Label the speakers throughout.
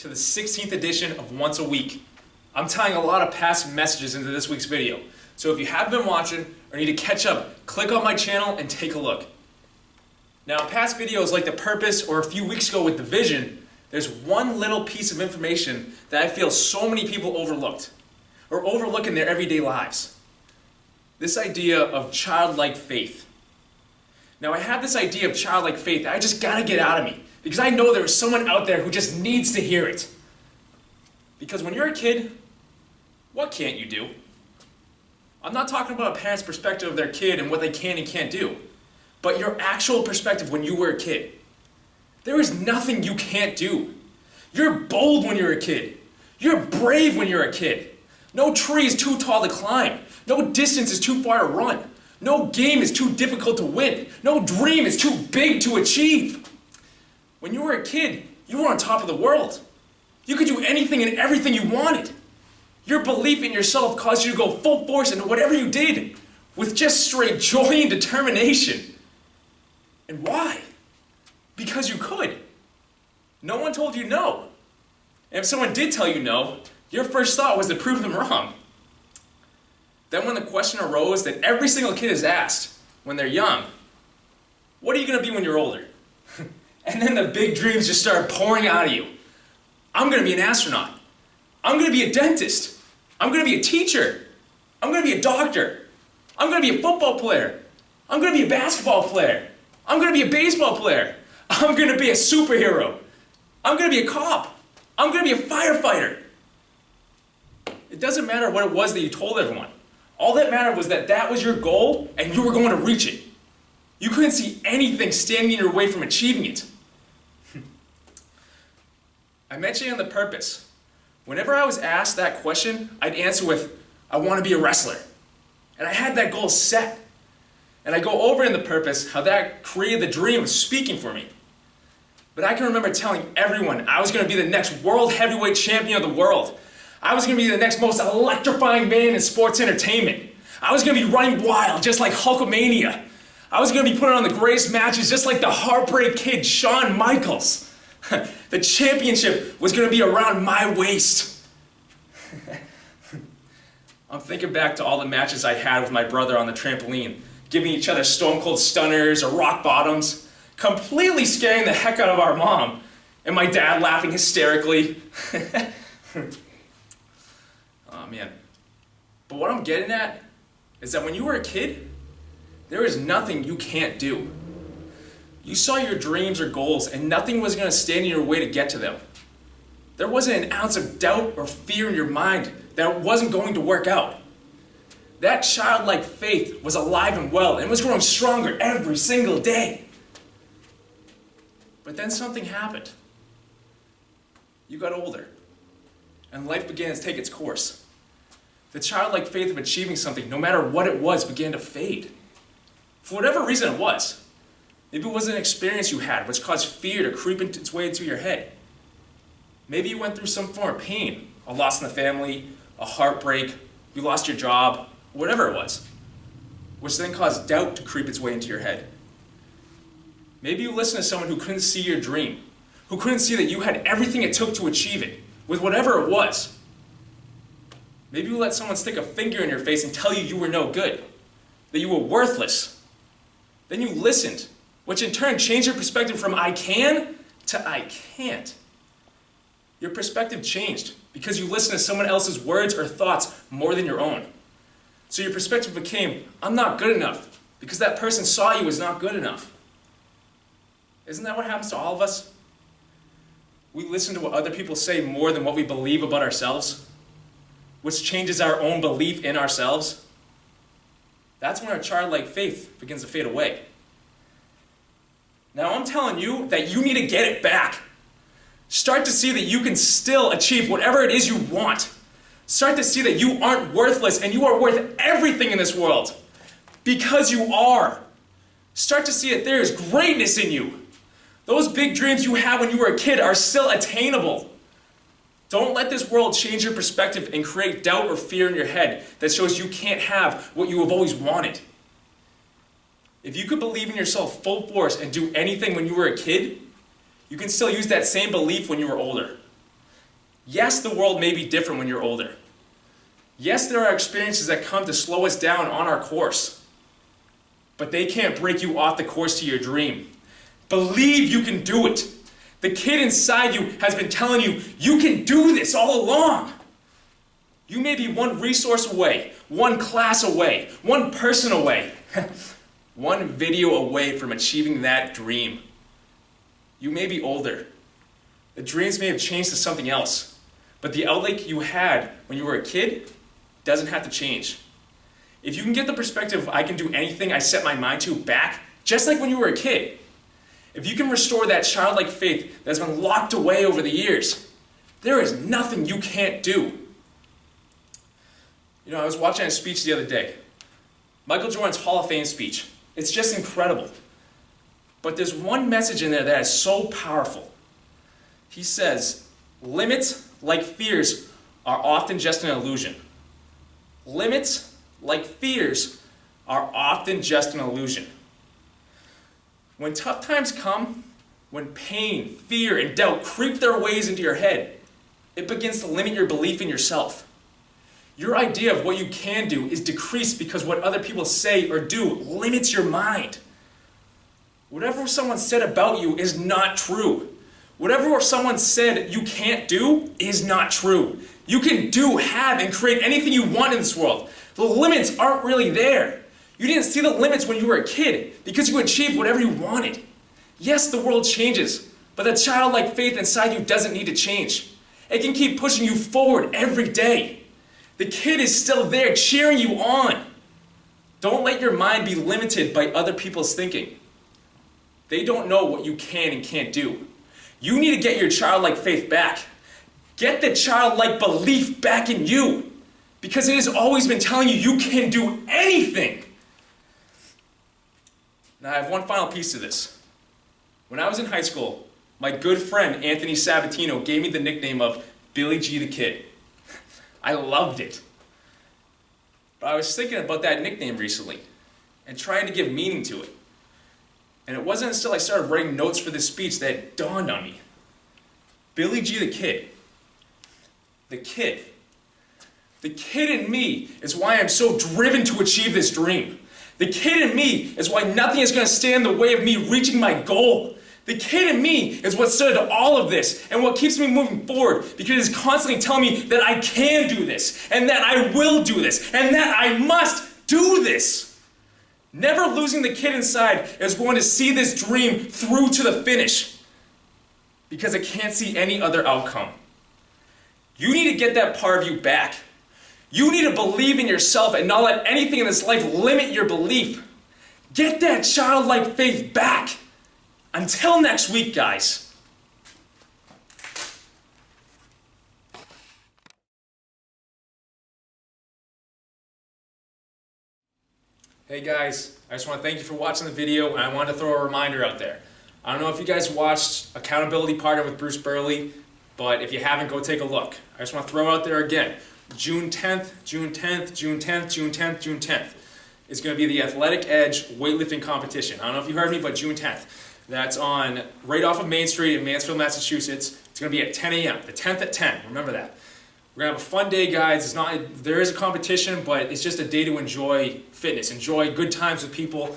Speaker 1: to the 16th edition of Once a Week. I'm tying a lot of past messages into this week's video, so if you haven't been watching or need to catch up, click on my channel and take a look. Now, in past videos like the purpose or a few weeks ago with the vision, there's one little piece of information that I feel so many people overlooked or overlook in their everyday lives. This idea of childlike faith. Now, I have this idea of childlike faith that I just gotta get out of me because I know there's someone out there who just needs to hear it. Because when you're a kid, what can't you do? I'm not talking about a parent's perspective of their kid and what they can and can't do, but your actual perspective when you were a kid. There is nothing you can't do. You're bold when you're a kid. You're brave when you're a kid. No tree is too tall to climb. No distance is too far to run. No game is too difficult to win. No dream is too big to achieve. When you were a kid, you were on top of the world. You could do anything and everything you wanted. Your belief in yourself caused you to go full force into whatever you did with just straight joy and determination. And why? Because you could. No one told you no. And if someone did tell you no, your first thought was to prove them wrong. Then when the question arose that every single kid is asked when they're young, what are you going to be when you're older? And then the big dreams just started pouring out of you. I'm going to be an astronaut. I'm going to be a dentist. I'm going to be a teacher. I'm going to be a doctor. I'm going to be a football player. I'm going to be a basketball player. I'm going to be a baseball player. I'm going to be a superhero. I'm going to be a cop. I'm going to be a firefighter. It doesn't matter what it was that you told everyone. All that mattered was that that was your goal and you were going to reach it. You couldn't see anything standing in your way from achieving it. I mentioned in the purpose. Whenever I was asked that question, I'd answer with, I want to be a wrestler. And I had that goal set. And I go over in the purpose how that created the dream of speaking for me. But I can remember telling everyone I was going to be the next world heavyweight champion of the world. I was going to be the next most electrifying man in sports entertainment. I was going to be running wild just like Hulkamania. I was going to be putting on the greatest matches just like the Heartbreak Kid Shawn Michaels. The championship was going to be around my waist. I'm thinking back to all the matches I had with my brother on the trampoline, giving each other stone cold stunners or rock bottoms, completely scaring the heck out of our mom, and my dad laughing hysterically. Oh man. But what I'm getting at is that when you were a kid, there is nothing you can't do. You saw your dreams or goals and nothing was going to stand in your way to get to them. There wasn't an ounce of doubt or fear in your mind that it wasn't going to work out. That childlike faith was alive and well and was growing stronger every single day. But then something happened. You got older and life began to take its course. The childlike faith of achieving something, no matter what it was, began to fade. For whatever reason it was. Maybe it was an experience you had which caused fear to creep its way into your head. Maybe you went through some form of pain, a loss in the family, a heartbreak, you lost your job, whatever it was, which then caused doubt to creep its way into your head. Maybe you listened to someone who couldn't see your dream, who couldn't see that you had everything it took to achieve it, with whatever it was. Maybe you let someone stick a finger in your face and tell you you were no good, that you were worthless. Then you listened, which in turn changed your perspective from I can to I can't. Your perspective changed because you listened to someone else's words or thoughts more than your own. So your perspective became, I'm not good enough, because that person saw you as not good enough. Isn't that what happens to all of us? We listen to what other people say more than what we believe about ourselves, which changes our own belief in ourselves. That's when our childlike faith begins to fade away. Now I'm telling you that you need to get it back. Start to see that you can still achieve whatever it is you want. Start to see that you aren't worthless and you are worth everything in this world. Because you are. Start to see that there is greatness in you. Those big dreams you had when you were a kid are still attainable. Don't let this world change your perspective and create doubt or fear in your head that shows you can't have what you have always wanted. If you could believe in yourself full force and do anything when you were a kid, you can still use that same belief when you were older. Yes, the world may be different when you're older. Yes, there are experiences that come to slow us down on our course. But they can't break you off the course to your dream. Believe you can do it. The kid inside you has been telling you, you can do this all along. You may be one resource away, one class away, one person away, one video away from achieving that dream. You may be older. The dreams may have changed to something else, but the outlook you had when you were a kid doesn't have to change. If you can get the perspective of I can do anything I set my mind to back, just like when you were a kid, if you can restore that childlike faith that's been locked away over the years, there is nothing you can't do. You know, I was watching a speech the other day. Michael Jordan's Hall of Fame speech. It's just incredible. But there's one message in there that is so powerful. He says, limits, like fears, are often just an illusion. Limits, like fears, are often just an illusion. When tough times come, when pain, fear, and doubt creep their ways into your head, it begins to limit your belief in yourself. Your idea of what you can do is decreased because what other people say or do limits your mind. Whatever someone said about you is not true. Whatever someone said you can't do is not true. You can do, have, and create anything you want in this world. The limits aren't really there. You didn't see the limits when you were a kid because you achieved whatever you wanted. Yes, the world changes, but the childlike faith inside you doesn't need to change. It can keep pushing you forward every day. The kid is still there cheering you on. Don't let your mind be limited by other people's thinking. They don't know what you can and can't do. You need to get your childlike faith back. Get the childlike belief back in you, because it has always been telling you you can do anything. Now I have one final piece to this. When I was in high school, my good friend Anthony Sabatino gave me the nickname of Billy G the Kid. I loved it. But I was thinking about that nickname recently and trying to give meaning to it. And it wasn't until I started writing notes for this speech that it dawned on me. Billy G the Kid. The kid. The kid in me is why I'm so driven to achieve this dream. The kid in me is why nothing is going to stand in the way of me reaching my goal. The kid in me is what started all of this and what keeps me moving forward, because it's constantly telling me that I can do this, and that I will do this, and that I must do this. Never losing the kid inside is going to see this dream through to the finish, because it can't see any other outcome. You need to get that part of you back. You need to believe in yourself and not let anything in this life limit your belief. Get that childlike faith back. Until next week, guys. Hey guys, I just want to thank you for watching the video, and I wanted to throw a reminder out there. I don't know if you guys watched Accountability Partner with Bruce Burley, but if you haven't, go take a look. I just want to throw it out there again. June 10th, June 10th, June 10th, June 10th, June 10th. It's going to be the Athletic Edge weightlifting competition. I don't know if you heard me, but June 10th. That's on right off of Main Street in Mansfield, Massachusetts. It's going to be at 10 a.m. The 10th at 10. Remember that. We're going to have a fun day, guys. There is a competition, but it's just a day to enjoy fitness, enjoy good times with people.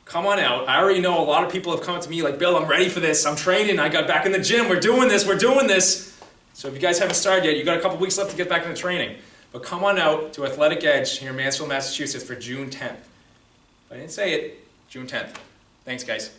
Speaker 1: Come on out. I already know a lot of people have come to me like, Bill, I'm ready for this. I'm training. I got back in the gym. We're doing this. We're doing this. So if you guys haven't started yet, you got a couple weeks left to get back into training. But come on out to Athletic Edge here in Mansfield, Massachusetts for June 10th. If I didn't say it, June 10th. Thanks, guys.